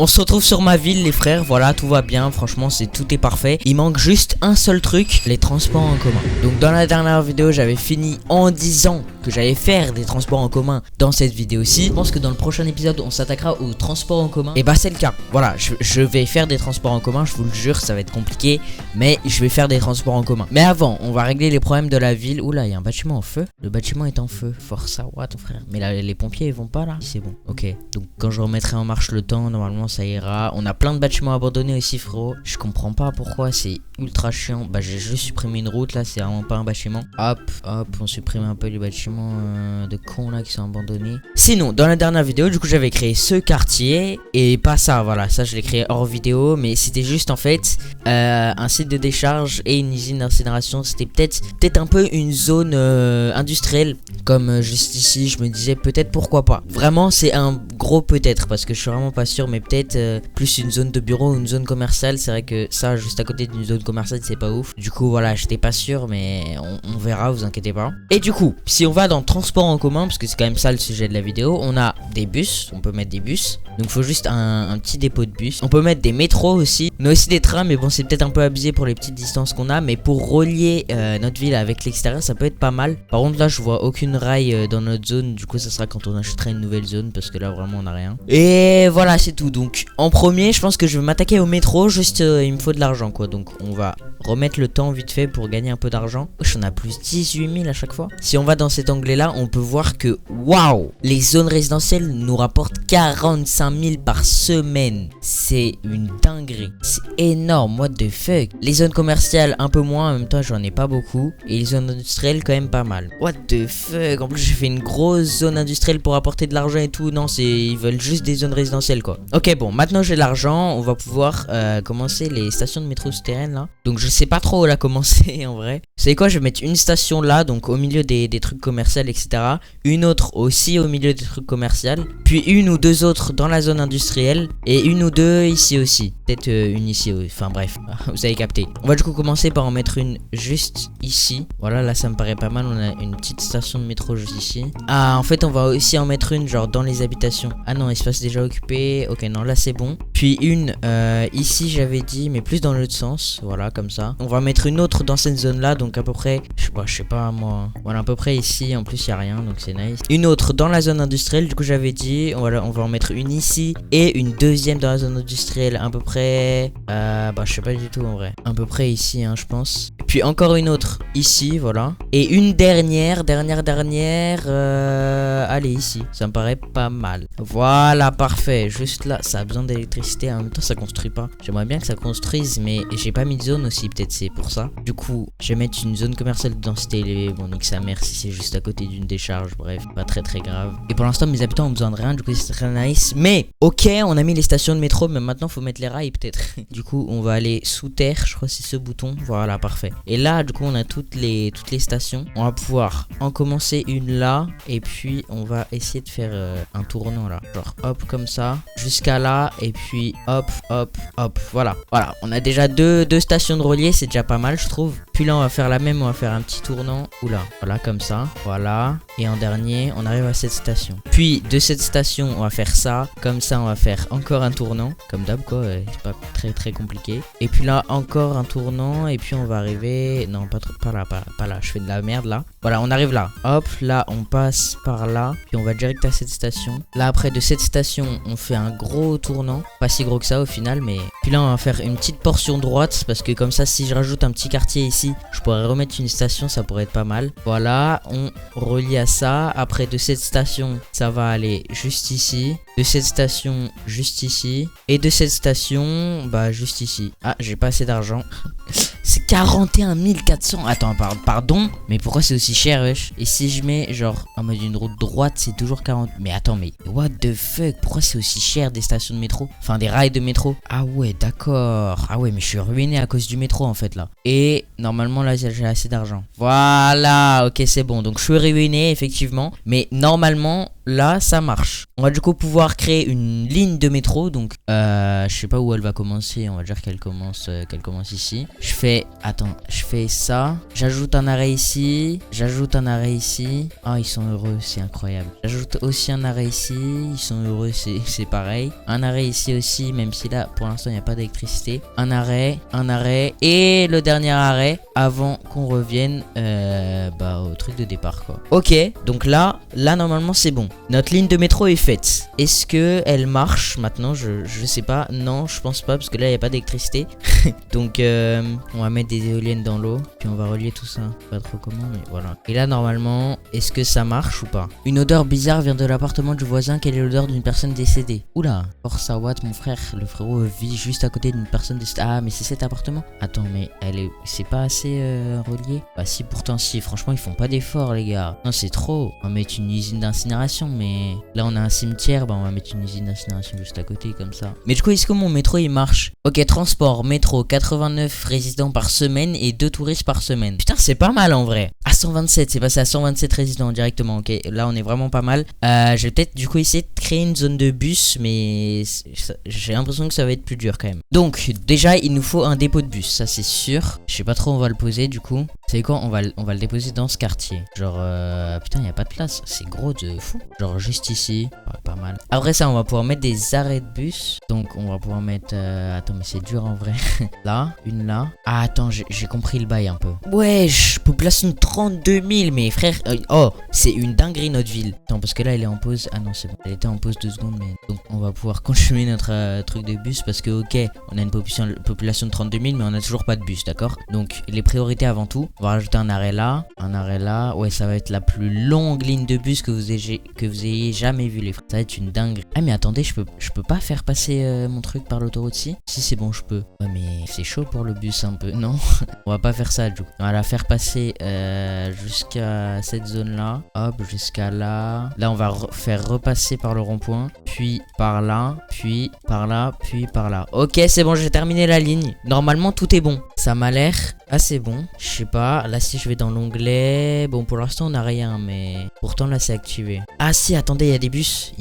On se retrouve sur ma ville les frères, voilà tout va bien, franchement tout est parfait. Il manque juste un seul truc, les transports en commun. Donc dans la dernière vidéo j'avais fini en disant que j'allais faire des transports en commun dans cette vidéo-ci. Je pense que dans le prochain épisode on s'attaquera aux transports en commun. Et bah c'est le cas, voilà je vais faire des transports en commun, je vous le jure ça va être compliqué. Mais je vais faire des transports en commun. Mais avant on va régler les problèmes de la ville. Oula il y a un bâtiment en feu, le bâtiment est en feu, Forza what ton frère. Mais là les pompiers ils vont pas là, c'est bon, ok. Donc quand je remettrai en marche le temps normalement ça ira. On a plein de bâtiments abandonnés aussi frérot. Je comprends pas pourquoi c'est ultra chiant. Bah j'ai juste supprimé une route là, c'est vraiment pas un bâtiment. Hop hop on supprime un peu les bâtiments de cons là qui sont abandonnés. Sinon dans la dernière vidéo du coup j'avais créé ce quartier. Et pas ça, voilà ça je l'ai créé hors vidéo. Mais c'était juste en fait un site de décharge et une usine d'incinération. C'était peut-être un peu une zone industrielle. Comme juste ici je me disais peut-être pourquoi pas. Vraiment c'est un gros peut-être parce que je suis vraiment pas sûr. Mais peut-être plus une zone de bureau ou une zone commerciale. C'est vrai que ça juste à côté d'une zone commerciale c'est pas ouf. Du coup voilà j'étais pas sûr mais on verra, vous inquiétez pas. Et du coup si on va dans le transport en commun, parce que c'est quand même ça le sujet de la vidéo, on a des bus, on peut mettre des bus. Donc il faut juste un petit dépôt de bus. On peut mettre des métros aussi. On a aussi des trains mais bon c'est peut-être un peu abusé pour les petites distances qu'on a. Mais pour relier notre ville avec l'extérieur ça peut être pas mal. Par contre là je vois aucune rail dans notre zone. Du coup ça sera quand on achètera une nouvelle zone parce que là vraiment on a rien. Et voilà c'est tout. Donc en premier je pense que je vais m'attaquer au métro. Juste il me faut de l'argent quoi. Donc on va remettre le temps vite fait pour gagner un peu d'argent. On a plus 18 000 à chaque fois. Si on va dans cet onglet là on peut voir que waouh, les zones résidentielles nous rapportent 45 000 par semaine. C'est une dinguerie. C'est énorme, what the fuck. Les zones commerciales un peu moins, en même temps j'en ai pas beaucoup. Et les zones industrielles quand même pas mal. What the fuck. En plus j'ai fait une grosse zone industrielle pour apporter de l'argent et tout. Non ils veulent juste des zones résidentielles quoi. Ok bon maintenant j'ai l'argent. On va pouvoir commencer les stations de métro souterraines là. Donc je sais pas trop où la commencer en vrai. Vous savez quoi, je vais mettre une station là, donc au milieu des trucs commerciaux etc. Une autre aussi au milieu des trucs commerciaux. Puis une ou deux autres dans la zone industrielle. Et une ou deux ici aussi. Peut-être une ici, enfin bref, vous avez capté. On va du coup commencer par en mettre une juste ici. Voilà, là ça me paraît pas mal, on a une petite station de métro juste ici. Ah en fait on va aussi en mettre une genre dans les habitations. Ah non, espace déjà occupé, ok non là c'est bon. Puis une ici j'avais dit, mais plus dans l'autre sens, voilà comme ça. On va mettre une autre dans cette zone là, donc à peu près, je sais pas moi. Voilà à peu près ici, en plus il y a rien, donc c'est nice. Une autre dans la zone industrielle, du coup j'avais dit, on va en mettre une ici. Et une deuxième dans la zone industrielle, à peu près, je sais pas du tout en vrai. À peu près ici hein je pense. Puis encore une autre ici, voilà. Et une dernière, allez ici, ça me paraît pas mal. Voilà, parfait, juste là, ça a besoin d'électricité, en même temps ça construit pas. J'aimerais bien que ça construise, mais j'ai pas mis de zone aussi, peut-être c'est pour ça. Du coup, je vais mettre une zone commerciale de densité élevée, bon nique sa mère si c'est juste à côté d'une décharge, bref, pas très grave. Et pour l'instant mes habitants ont besoin de rien, du coup c'est très nice. Mais, ok, on a mis les stations de métro, mais maintenant faut mettre les rails peut-être. Du coup on va aller sous terre, je crois que c'est ce bouton, voilà parfait. Et là du coup on a toutes les stations. On va pouvoir en commencer une là. Et puis on va essayer de faire un tournant là. Genre hop comme ça. Jusqu'à là. Et puis hop. Voilà. On a déjà deux stations de relier. C'est déjà pas mal je trouve. Puis là on va faire la même. On va faire un petit tournant. Oula. Voilà comme ça. Voilà. Et en dernier on arrive à cette station. Puis de cette station on va faire ça. Comme ça on va faire encore un tournant. Comme d'hab quoi. C'est pas très compliqué. Et puis là encore un tournant. Et puis on va arriver. Non pas là. Je fais de la merde là. Voilà on arrive là. Hop là on passe par là. Puis on va direct à cette station. Là après de cette station on fait un gros tournant. Pas si gros que ça au final. Mais puis là on va faire une petite portion droite. Parce que comme ça si je rajoute un petit quartier ici, je pourrais remettre une station. Ça pourrait être pas mal. Voilà on relie à ça. Après de cette station ça va aller juste ici. De cette station juste ici. Et de cette station juste ici. Ah j'ai pas assez d'argent. C'est 41 400. Attends, pardon. Mais pourquoi c'est aussi cher, wesh? Et si je mets genre en mode une route droite, c'est toujours 40. Mais attends, mais what the fuck? Pourquoi c'est aussi cher des stations de métro? Enfin, des rails de métro. Ah ouais, d'accord. Ah ouais, mais je suis ruiné à cause du métro en fait là. Et normalement là, j'ai assez d'argent. Voilà, ok, c'est bon. Donc je suis ruiné effectivement. Mais normalement, là ça marche. On va du coup pouvoir créer une ligne de métro. Donc je sais pas où elle va commencer. On va dire qu'elle commence ici. Je fais ça. J'ajoute un arrêt ici. J'ajoute un arrêt ici. Ah, ils sont heureux, c'est incroyable. J'ajoute aussi un arrêt ici. Ils sont heureux, c'est pareil. Un arrêt ici aussi, même si là pour l'instant il n'y a pas d'électricité. Un arrêt. Et le dernier arrêt avant qu'on revienne au truc de départ quoi. Ok, donc là normalement c'est bon. Notre ligne de métro est faite. Est-ce que elle marche maintenant? Je sais pas. Non, je pense pas parce que là il n'y a pas d'électricité. Donc on va mettre des éoliennes dans l'eau. Puis on va relier tout ça. Pas trop comment, mais voilà. Et là normalement, est-ce que ça marche ou pas? Une odeur bizarre vient de l'appartement du voisin. Quelle est l'odeur d'une personne décédée? Oula, force à Watt, mon frère. Le frérot vit juste à côté d'une personne décédée. Ah, mais c'est cet appartement? Attends, mais c'est pas assez relié? Bah si, pourtant si. Franchement, ils font pas d'efforts, les gars. Non, c'est trop. On va mettre une usine d'incinération, mais là on a un cimetière. Bah on va mettre une usine d'incinération juste à côté, comme ça. Mais du coup, est-ce que mon métro il marche? Ok, transport, métro, 89 résidents par semaine et 2 touristes par semaine. Putain, c'est pas mal en vrai. À 127, c'est passé à 127 résidents directement. Ok, là on est vraiment pas mal. Je vais peut-être du coup essayer de créer une zone de bus, mais j'ai l'impression que ça va être plus dur quand même. Donc déjà il nous faut un dépôt de bus, ça c'est sûr. Je sais pas trop où on va le poser du coup. C'est quoi, on va le déposer dans ce quartier. Genre putain, il y a pas de place, c'est gros de fou. Genre juste ici, ouais, pas mal. Après ça on va pouvoir mettre des arrêts de bus. Donc on va pouvoir mettre attends, mais c'est dur en vrai. Là, une là. Ah attends, j'ai compris le bail un peu. Wesh, population de 32 000, mais frère. Oh, c'est une dinguerie notre ville. Attends, parce que là elle est en pause. Ah non, c'est bon, elle était en pause 2 secondes, mais donc on va pouvoir continuer notre truc de bus parce que ok, on a une population de 32 000, mais on a toujours pas de bus, d'accord? Donc les priorités avant tout. On va rajouter un arrêt là, un arrêt là. Ouais, ça va être la plus longue ligne de bus que vous ayez jamais vu, les frères. Ça va être une dinguerie. Ah mais attendez, je peux pas faire passer mon truc par l'autoroute si c'est bon, je peux. Ouais mais c'est chaud pour le bus un peu, non? On va pas faire ça du coup. On va la faire passer jusqu'à cette zone là. Hop, jusqu'à là. Là on va faire repasser par le rond-point. Puis par là, puis par là, puis par là. Ok, c'est bon, j'ai terminé la ligne. Normalement tout est bon. Ça m'a l'air assez bon. Je sais pas, là si je vais dans l'onglet, bon pour l'instant on a rien, mais pourtant là c'est activé. Ah si, attendez, il y a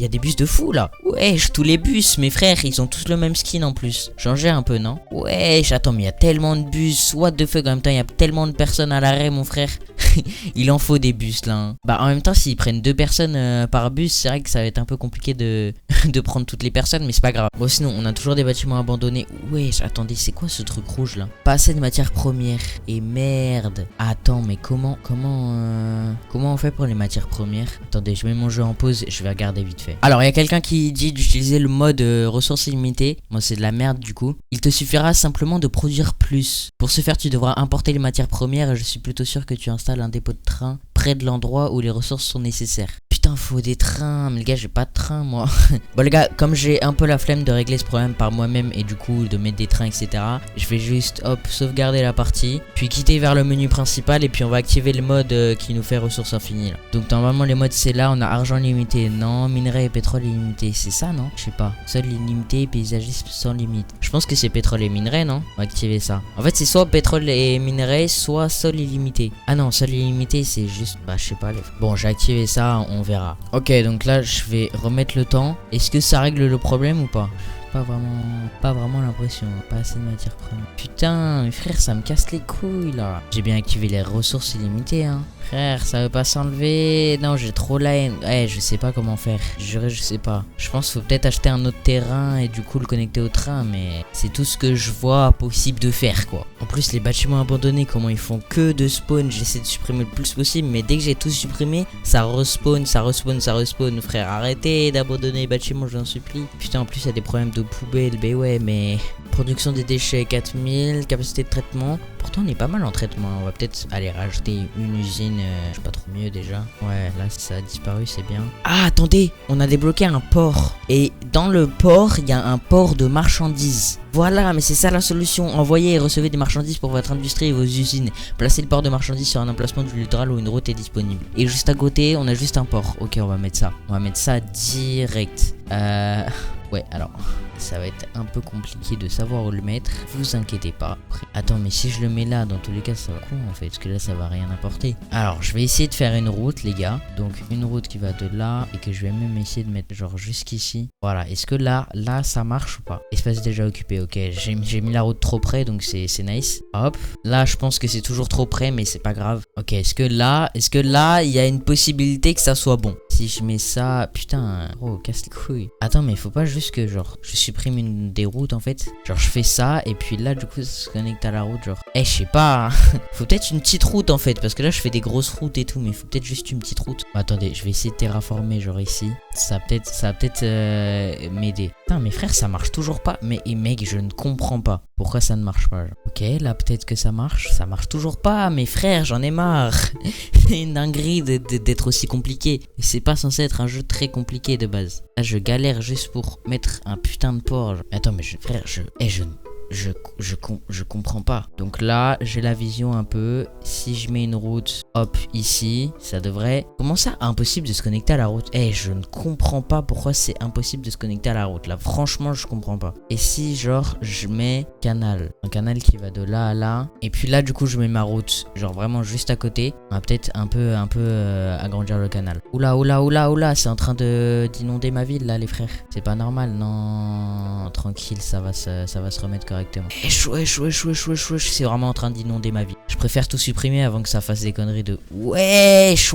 des bus de fou là. Wesh, tous les bus, mes frères, ils ont tous le même skin en plus. Changer un peu, non? Wesh, attends, mais il y a tellement de bus, what the fuck, en même temps il y a tellement de personnes à l'arrêt, mon frère. Il en faut des bus là, hein. Bah en même temps s'ils prennent 2 personnes par bus, c'est vrai que ça va être un peu compliqué de prendre toutes les personnes, mais c'est pas grave. Bon sinon on a toujours des bâtiments abandonnés. Wesh, attendez, c'est quoi ce truc rouge là? Pas assez de matières premières. Et merde. Attends, mais comment on fait pour les matières premières? Attendez, je mets mon jeu en pause, je vais regarder vite fait. Alors il y a quelqu'un qui dit d'utiliser le mode ressources illimitées. Moi c'est de la merde du coup. Il te suffira simplement de produire plus. Pour ce faire tu devras importer les matières premières et je suis plutôt sûr que tu installes un dépôt de train près de l'endroit où les ressources sont nécessaires. Putain, faut des trains, mais les gars, j'ai pas de train moi. Bon les gars, comme j'ai un peu la flemme de régler ce problème par moi-même et du coup de mettre des trains etc, je vais juste hop sauvegarder la partie, puis quitter vers le menu principal et puis on va activer le mode qui nous fait ressources infinies là. Donc normalement les modes c'est là, on a argent limité, non, minerai et pétrole illimité, c'est ça non? Je sais pas, sol illimité, paysagisme sans limite. Je pense que c'est pétrole et minerai, non? On va activer ça. En fait c'est soit pétrole et minerai, soit sol illimité. Ah non, sol illimité c'est juste, bah je sais pas. Bon, j'ai activé ça, on verra. Ok, donc là je vais remettre le temps. Est-ce que ça règle le problème ou pas? Pas vraiment l'impression, pas assez de matière première. Putain, mes frères, ça me casse les couilles là. J'ai bien activé les ressources illimitées, hein. Frère, ça veut pas s'enlever. Non, j'ai trop la haine. Ouais, je sais pas comment faire. Je sais pas. Je pense qu'il faut peut-être acheter un autre terrain et du coup le connecter au train, mais c'est tout ce que je vois possible de faire quoi. En plus, les bâtiments abandonnés, comment ils font que de spawn, j'essaie de supprimer le plus possible, mais dès que j'ai tout supprimé, ça respawn, frère. Arrêtez d'abandonner les bâtiments, je vous en supplie. Putain, en plus, il y a des problèmes de poubelle, ben ouais, mais production des déchets 4000, capacité de traitement. Pourtant, on est pas mal en traitement. On va peut-être aller rajouter une usine, je sais pas trop mieux déjà. Ouais, là, ça a disparu, c'est bien. Ah, attendez, on a débloqué un port. Et dans le port, il y a un port de marchandises. Voilà, mais c'est ça la solution. Envoyez et recevez des marchandises pour votre industrie et vos usines. Placez le port de marchandises sur un emplacement du littoral où une route est disponible. Et juste à côté, on a juste un port. Ok, on va mettre ça. On va mettre ça direct. Ouais, alors. ça va être un peu compliqué de savoir où le mettre. Vous inquiétez pas. Après, attends, mais si je le mets là, dans tous les cas, ça va con en fait, parce que là, ça va rien apporter. Alors, je vais essayer de faire une route, les gars. Donc, une route qui va de là et que je vais même essayer de mettre genre jusqu'ici. Voilà. Est-ce que là, ça marche ou pas? Espace déjà occupé. Ok, j'ai mis la route trop près, donc c'est nice. Hop. Là, je pense que c'est toujours trop près, mais c'est pas grave. Ok, est-ce que là, il y a une possibilité que ça soit bon? Si je mets ça, putain, oh, casse les couilles. Attends, mais il faut pas juste que genre je supprime une des routes en fait. Genre je fais ça et puis là du coup ça se connecte à la route genre. Eh, je sais pas. Hein. Faut peut-être une petite route en fait parce que là je fais des grosses routes et tout, mais il faut peut-être juste une petite route. Bah, attendez, je vais essayer de terraformer genre ici. Ça va peut-être m'aider. Putain, mes frères, ça marche toujours pas. Mais mec, je ne comprends pas pourquoi ça ne marche pas. Genre. Ok, là peut-être que ça marche. Ça marche toujours pas, mes frères, j'en ai marre. C'est une dinguerie d'être aussi compliqué. Et c'est pas censé être un jeu très compliqué de base. Là, je galère juste pour mettre un putain de port. Genre. Attends, mais frère, je comprends pas. Donc là, j'ai la vision un peu. Si je mets une route, hop, ici, ça devrait... Comment ça, impossible de se connecter à la route? Eh, je ne comprends pas pourquoi c'est impossible de se connecter à la route. Là, franchement, je comprends pas. Et si, genre, je mets canal. Un canal qui va de là à là. Et puis là, du coup, je mets ma route, genre vraiment juste à côté. On va peut-être un peu agrandir le canal. Oula, c'est en train d'inonder ma ville, là, les frères. C'est pas normal, non. Tranquille, ça va se remettre correctement. C'est vraiment en train d'inonder ma vie. Je préfère tout supprimer avant que ça fasse des conneries de wesh,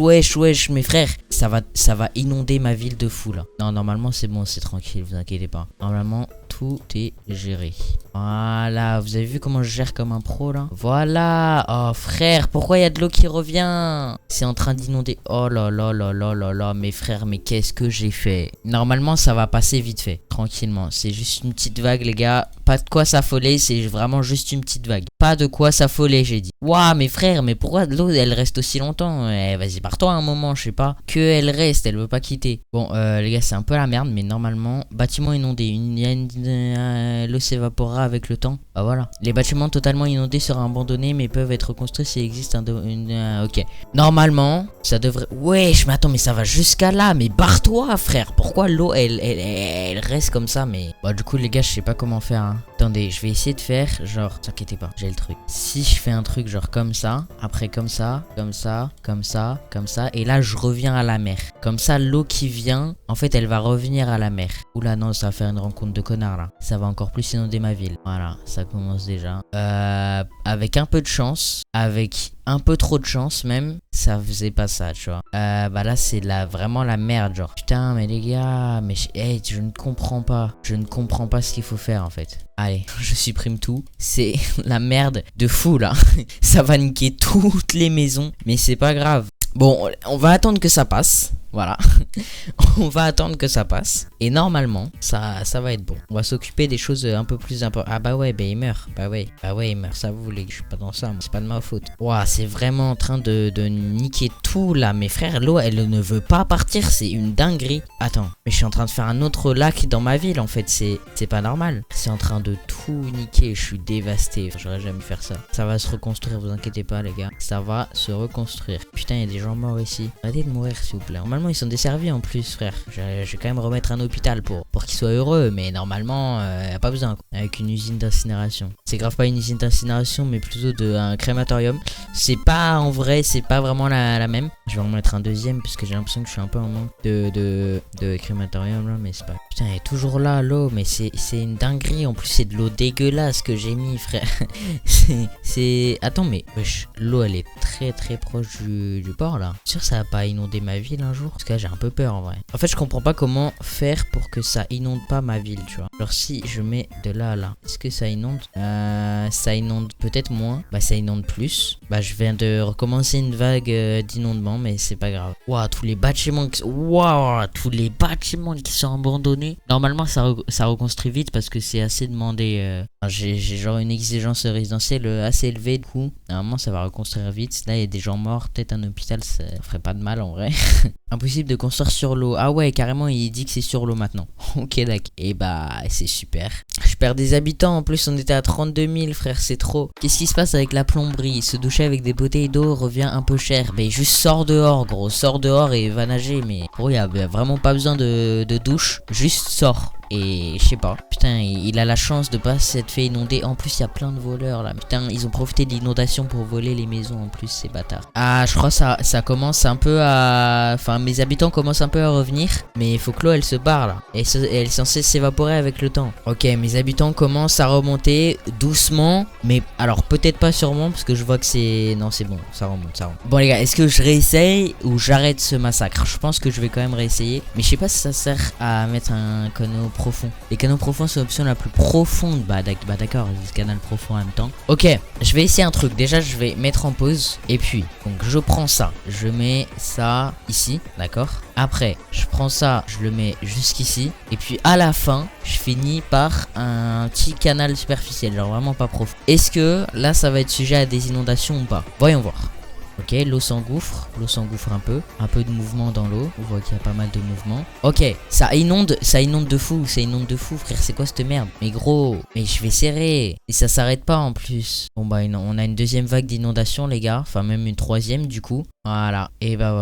mes frères. Ça va inonder ma ville de fou là. Non, normalement c'est bon, c'est tranquille, vous inquiétez pas. Normalement tout est géré. Voilà, vous avez vu comment je gère comme un pro là? Voilà. Oh frère, pourquoi il y a de l'eau qui revient? C'est en train d'inonder. Oh là, mes frères, mais qu'est-ce que j'ai fait? Normalement ça va passer vite fait, tranquillement. C'est juste une petite vague les gars. Pas de quoi s'affoler, c'est vraiment juste une petite vague. Pas de quoi s'affoler, j'ai dit. Waouh, mes frères, mais pourquoi l'eau elle reste aussi longtemps? Eh, vas-y, pars-toi un moment, je sais pas. Que elle reste, elle veut pas quitter. Bon, les gars, c'est un peu la merde, mais normalement, bâtiment inondé. L'eau s'évaporera avec le temps. Bah voilà. Les bâtiments totalement inondés seront abandonnés, mais peuvent être reconstruits s'il existe ok. Normalement, ça devrait. Wesh, mais attends, mais ça va jusqu'à là. Mais barre-toi, frère. Pourquoi l'eau elle reste comme ça? Mais bah, du coup, les gars, je sais pas comment faire. Hein. Attendez, je vais essayer de faire genre, t'inquiétez pas, j'ai le truc. Si je fais un truc genre comme ça, après comme ça, et là je reviens à la mer. Comme ça, l'eau qui vient, en fait, elle va revenir à la mer. Oula, non, ça va faire une rencontre de connards là. Ça va encore plus inonder ma ville. Voilà, ça commence déjà. Avec un peu de chance, avec un peu trop de chance même, ça faisait pas ça, tu vois. Bah là, c'est vraiment la merde, genre. Putain, mais les gars, mais je ne comprends pas. Je ne comprends pas ce qu'il faut faire en fait. Allez, je supprime tout. C'est la merde de fou là. Ça va niquer toutes les maisons, mais c'est pas grave. Bon, on va attendre que ça passe. Voilà. On va attendre que ça passe. Et normalement, ça va être bon. On va s'occuper des choses un peu plus importantes. Ah bah ouais, bah il meurt. Bah ouais, il meurt. Ça vous les gars, je suis pas dans ça. C'est pas de ma faute. Ouah, c'est vraiment en train de niquer tout là. Mes frères, l'eau, elle ne veut pas partir. C'est une dinguerie. Attends, mais je suis en train de faire un autre lac dans ma ville en fait. C'est pas normal. C'est en train de tout niquer. Je suis dévasté. J'aurais jamais faire ça. Ça va se reconstruire, vous inquiétez pas les gars. Ça va se reconstruire. Putain, il y a des gens morts ici. Arrêtez de mourir s'il vous plaît. Normalement, ils sont desservis en plus, frère. Je vais quand même remettre un hôpital pour qu'ils soient heureux, mais normalement, y a pas besoin. Quoi. Avec une usine d'incinération. C'est grave pas une usine d'incinération, mais plutôt un crématorium. C'est pas en vrai, c'est pas vraiment la même. Je vais en mettre un deuxième, puisque j'ai l'impression que je suis un peu en manque de crématorium là, mais c'est pas. Putain, elle est toujours là, l'eau, mais c'est une dinguerie. En plus, c'est de l'eau dégueulasse que j'ai mis, frère. Attends, mais wesh, l'eau elle est très proche du port là. Sûr, ça va pas inonder ma ville un jour? Parce que là, j'ai un peu peur en vrai. En fait, je comprends pas comment faire pour que ça inonde pas ma ville, tu vois. Alors, si je mets de là à là, est-ce que ça inonde? Ça inonde peut-être moins. Bah, ça inonde plus. Bah, je viens de recommencer une vague d'inondement, mais c'est pas grave. Waouh, tous les bâtiments qui sont abandonnés. Normalement, ça reconstruit vite parce que c'est assez demandé. J'ai genre une exigence résidentielle assez élevée, du coup. Normalement, ça va reconstruire vite. Là, il y a des gens morts. Peut-être un hôpital, ça ferait pas de mal en vrai. Impossible de construire sur l'eau. Ah ouais, carrément, il dit que c'est sur l'eau maintenant. Ok, d'accord. Et bah, c'est super. Je perds des habitants. En plus, on était à 32 000, frère, c'est trop. Qu'est-ce qui se passe avec la plomberie? Se doucher avec des bouteilles d'eau revient un peu cher. Mais juste sors dehors, gros. Sors dehors et va nager. Mais gros, il y a vraiment pas besoin de douche. Juste sors. et je sais pas. Putain, il a la chance de pas s'être fait inonder. En plus, il y a plein de voleurs là. Putain, ils ont profité de l'inondation pour voler les maisons en plus, ces bâtards. Ah, je crois que ça commence un peu à... Enfin, mes habitants commencent un peu à revenir. Mais il faut que l'eau, elle se barre là. Et elle est censée s'évaporer avec le temps. Ok, mes habitants commencent à remonter doucement. Mais alors, peut-être pas sûrement parce que je vois que c'est... Non, c'est bon, ça remonte, ça remonte. Bon les gars, est-ce que je réessaye ou j'arrête ce massacre? Je pense que je vais quand même réessayer. Mais je sais pas si ça sert à mettre un canot profond. Les canaux profonds, c'est l'option la plus profonde. Bah d'accord, j'ai ce canal profond en même temps. Ok, je vais essayer un truc. Déjà, je vais mettre en pause. Et puis, donc je prends ça. Je mets ça ici, d'accord? Après, je prends ça, je le mets jusqu'ici. Et puis à la fin, je finis par un petit canal superficiel, genre vraiment pas profond. Est-ce que là, ça va être sujet à des inondations ou pas? Voyons voir. Ok, l'eau s'engouffre un peu de mouvement dans l'eau, on voit qu'il y a pas mal de mouvement. Ok, ça inonde de fou, frère, c'est quoi cette merde? Mais gros, mais je vais serrer, et ça s'arrête pas en plus. Bon bah on a une deuxième vague d'inondation les gars, enfin même une troisième du coup. Voilà, et bah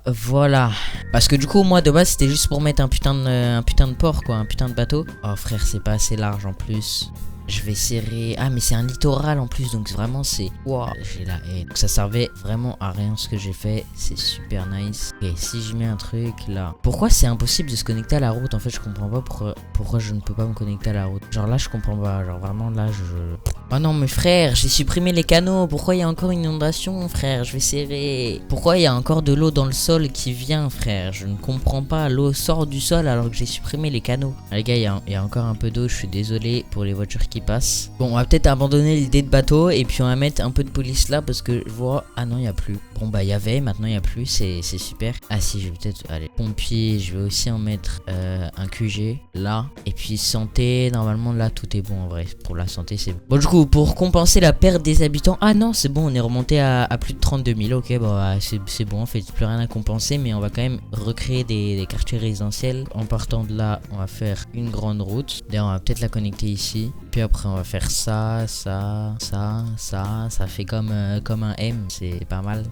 voilà. Parce que du coup moi de base c'était juste pour mettre un putain de port quoi, un putain de bateau. Oh frère, c'est pas assez large en plus. Je vais serrer... Ah mais c'est un littoral en plus, donc vraiment c'est... Wow, j'ai la haine. Donc ça servait vraiment à rien ce que j'ai fait. C'est super nice. Et si je mets un truc là... Pourquoi c'est impossible de se connecter à la route? En fait je comprends pas pourquoi je ne peux pas me connecter à la route. Genre là je comprends pas. Genre vraiment là je... Oh non mais frère, j'ai supprimé les canaux. Pourquoi il y a encore une inondation frère? Je vais serrer. Pourquoi il y a encore de l'eau dans le sol qui vient frère? Je ne comprends pas. L'eau sort du sol alors que j'ai supprimé les canaux. Ah, les gars, il y a encore un peu d'eau. Je suis désolé pour les voitures qui passe. Bon, on va peut-être abandonner l'idée de bateau et puis on va mettre un peu de police là parce que je vois... Ah non, il n'y a plus. Bon bah il y avait, maintenant il n'y a plus, c'est super. Ah si, je vais peut-être... Allez, pompier, je vais aussi en mettre un QG là. Et puis santé, normalement là tout est bon en vrai. Pour la santé c'est bon. Bon du coup, pour compenser la perte des habitants... Ah non, c'est bon, on est remonté à plus de 32 000. Ok, bah c'est bon en fait, plus rien à compenser. Mais on va quand même recréer des quartiers résidentiels. En partant de là, on va faire une grande route. D'ailleurs, on va peut-être la connecter ici. Puis après on va faire ça fait comme un M, c'est pas mal.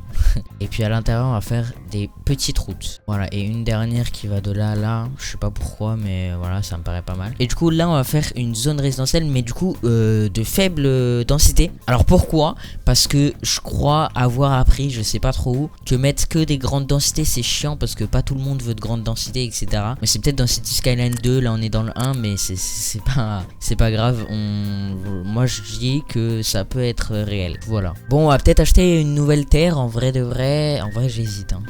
Et puis à l'intérieur on va faire des petites routes. Voilà, et une dernière qui va de là à là, je sais pas pourquoi mais voilà, ça me paraît pas mal. Et du coup là on va faire une zone résidentielle mais du coup de faible densité. Alors pourquoi? Parce que je crois avoir appris, je sais pas trop où, que mettre que des grandes densités c'est chiant parce que pas tout le monde veut de grandes densités etc. Mais c'est peut-être dans City Skyline 2, là on est dans le 1 mais c'est pas grave. Moi je dis que ça peut être réel. Voilà. Bon, on va peut-être acheter une nouvelle terre. En vrai de vrai, j'hésite hein.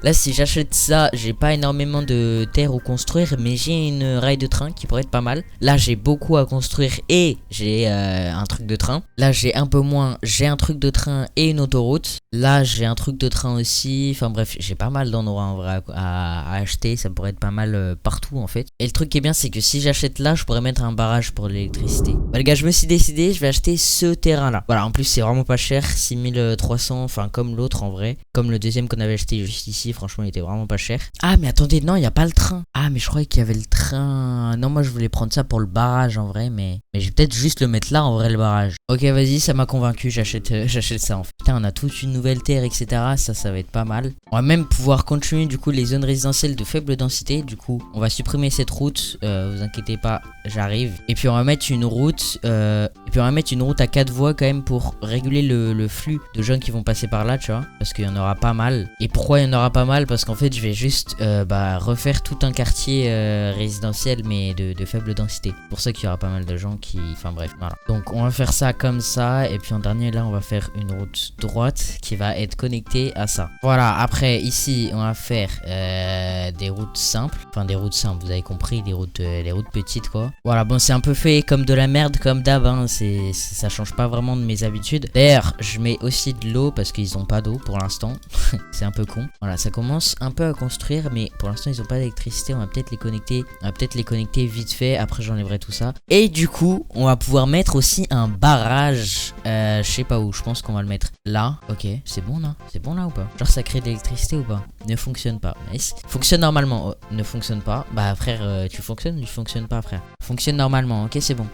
Là si j'achète ça, j'ai pas énormément de terre où construire, mais j'ai une rail de train qui pourrait être pas mal. Là j'ai beaucoup à construire et j'ai un truc de train. Là j'ai un peu moins, j'ai un truc de train et une autoroute. Là j'ai un truc de train aussi. Enfin bref, j'ai pas mal d'endroits en vrai à acheter. Ça pourrait être pas mal partout en fait. Et le truc qui est bien, c'est que si j'achète là, je pourrais mettre un barrage pour l'électricité. Bah les gars, je me suis décidé, je vais acheter ce terrain là. Voilà, en plus c'est vraiment pas cher, 6300, enfin comme l'autre en vrai. Comme le deuxième qu'on avait acheté juste ici, franchement il était vraiment pas cher. Ah mais attendez, non, il n'y a pas le train. Ah mais je croyais qu'il y avait le train. Non, moi je voulais prendre ça pour le barrage en vrai, mais je vais peut-être juste le mettre là en vrai, le barrage. Ok, vas-y, ça m'a convaincu, j'achète ça en fait. Putain, on a toute une nouvelle terre, etc. Ça va être pas mal. On va même pouvoir continuer du coup les zones résidentielles de faible densité. Du coup, on va supprimer cette route, vous inquiétez pas, j'arrive. Et puis on va mettre une route à 4 voies quand même pour réguler le flux de gens qui vont passer par là, tu vois, parce qu'il y en aura pas mal. Et pourquoi il y en aura pas mal? Parce qu'en fait je vais juste refaire tout un quartier résidentiel mais de faible densité. C'est pour ça qu'il y aura pas mal de gens qui... Enfin bref, voilà. Donc on va faire ça comme ça. Et puis en dernier là on va faire une route droite qui va être connectée à ça. Voilà, après ici on va faire des routes simples. Enfin des routes simples, vous avez compris, les routes petites quoi. Voilà, bon c'est un peu fait comme de la merde comme d'hab hein. Ça change pas vraiment de mes habitudes. D'ailleurs je mets aussi de l'eau parce qu'ils ont pas d'eau pour l'instant. C'est un peu con. Voilà, ça commence un peu à construire mais pour l'instant ils ont pas d'électricité. On va peut-être les connecter vite fait. Après j'enlèverai tout ça. Et du coup on va pouvoir mettre aussi un barrage. garage, je sais pas où, je pense qu'on va le mettre là. Ok, c'est bon là? C'est bon là ou pas? Genre ça crée de l'électricité ou pas? Ne fonctionne pas. Nice. Fonctionne normalement. Oh, ne fonctionne pas. Bah frère, tu fonctionnes ou tu fonctionnes pas frère? Fonctionne normalement, ok c'est bon.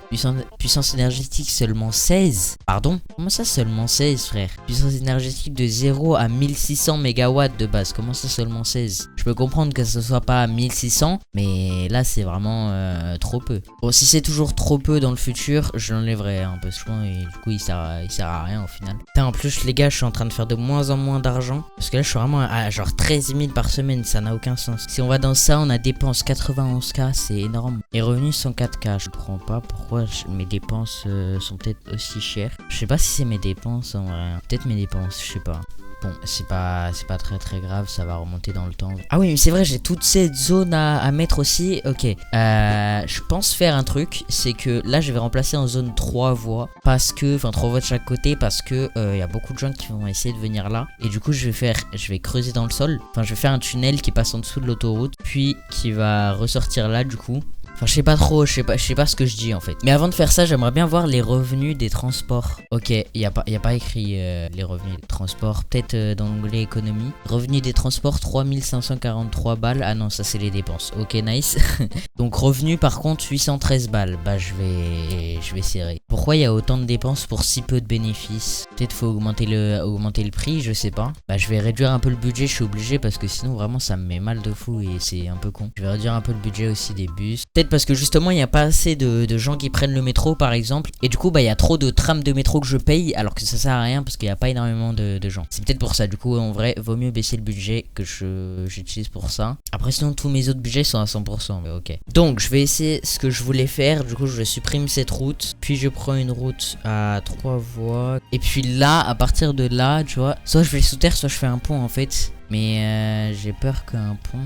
Puissance énergétique seulement 16. Pardon? Comment ça seulement 16 frère? Puissance énergétique de 0 à 1600 mégawatts de base. Comment ça seulement 16? Je peux comprendre que ce soit pas 1600, mais là c'est vraiment trop peu. Bon, si c'est toujours trop peu dans le futur, je l'enlèverai un peu. Et du coup il sert à rien au final. Putain, en plus les gars, je suis en train de faire de moins en moins d'argent. Parce que là je suis vraiment à genre 13 000 par semaine, ça n'a aucun sens. Si on va dans ça, on a dépenses 91K, c'est énorme. Et revenus 104K, je comprends pas pourquoi mes dépenses sont peut-être aussi chères. Je sais pas si c'est mes dépenses en vrai. Peut-être mes dépenses, je sais pas. Bon, c'est pas très grave, ça va remonter dans le temps. Ah oui, mais c'est vrai, j'ai toute cette zone à mettre aussi. Ok, je pense faire un truc, c'est que là, je vais remplacer en zone 3 voies. Parce que, enfin 3 voies de chaque côté, parce que y a beaucoup de gens qui vont essayer de venir là. Et du coup, je vais creuser dans le sol. Enfin, je vais faire un tunnel qui passe en dessous de l'autoroute, puis qui va ressortir là du coup. Enfin, je sais pas trop, je sais pas ce que je dis en fait. Mais avant de faire ça, j'aimerais bien voir les revenus des transports. Ok, y a pas écrit les revenus des transports. Peut-être dans l'onglet économie. Revenus des transports 3543 balles. Ah non, ça c'est les dépenses. Ok, nice. Donc revenus par contre 813 balles. Bah je vais serrer. Pourquoi il y a autant de dépenses pour si peu de bénéfices? Peut-être faut augmenter le prix, je sais pas. Bah je vais réduire un peu le budget, je suis obligé parce que sinon vraiment ça me met mal de fou et c'est un peu con. Je vais réduire un peu le budget aussi des bus. Peut-être parce que justement il n'y a pas assez de gens qui prennent le métro par exemple. Et du coup bah il y a trop de trams de métro que je paye alors que ça sert à rien parce qu'il n'y a pas énormément de gens. C'est peut-être pour ça. Du coup en vrai vaut mieux baisser le budget que j'utilise pour ça. Après sinon tous mes autres budgets sont à 100%. Mais ok. Donc je vais essayer ce que je voulais faire. Du coup je supprime cette route. Puis je prends une route à 3 voies. Et puis là à partir de là tu vois, soit je vais sous terre soit je fais un pont en fait. Mais j'ai peur qu'un pont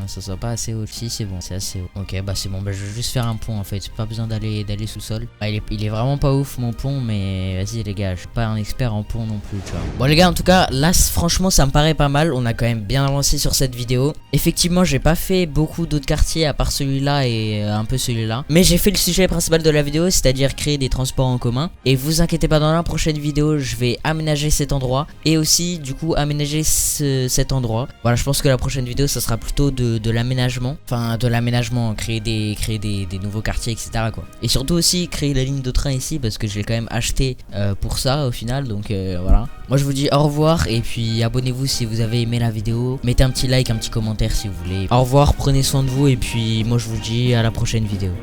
ça soit pas assez haut. Si c'est bon, c'est assez haut. Ok bah c'est bon, bah je vais juste faire un pont en fait. Pas besoin d'aller sous le sol. Ah, il est vraiment pas ouf mon pont. Mais vas-y les gars, je suis pas un expert en pont non plus tu vois. Bon les gars en tout cas là franchement ça me paraît pas mal. On a quand même bien avancé sur cette vidéo. Effectivement j'ai pas fait beaucoup d'autres quartiers à part celui-là et un peu celui-là. Mais j'ai fait le sujet principal de la vidéo, c'est-à-dire créer des transports en commun. Et vous inquiétez pas, dans la prochaine vidéo je vais aménager cet endroit. Et aussi du coup aménager cet endroit. Voilà, je pense que la prochaine vidéo ça sera plutôt de l'aménagement. Enfin de l'aménagement, créer des nouveaux quartiers etc quoi. Et surtout aussi créer la ligne de train ici parce que je l'ai quand même acheté pour ça au final. Donc voilà. Moi je vous dis au revoir et puis abonnez-vous si vous avez aimé la vidéo. Mettez un petit like, un petit commentaire si vous voulez. Au revoir, prenez soin de vous et puis moi je vous dis à la prochaine vidéo.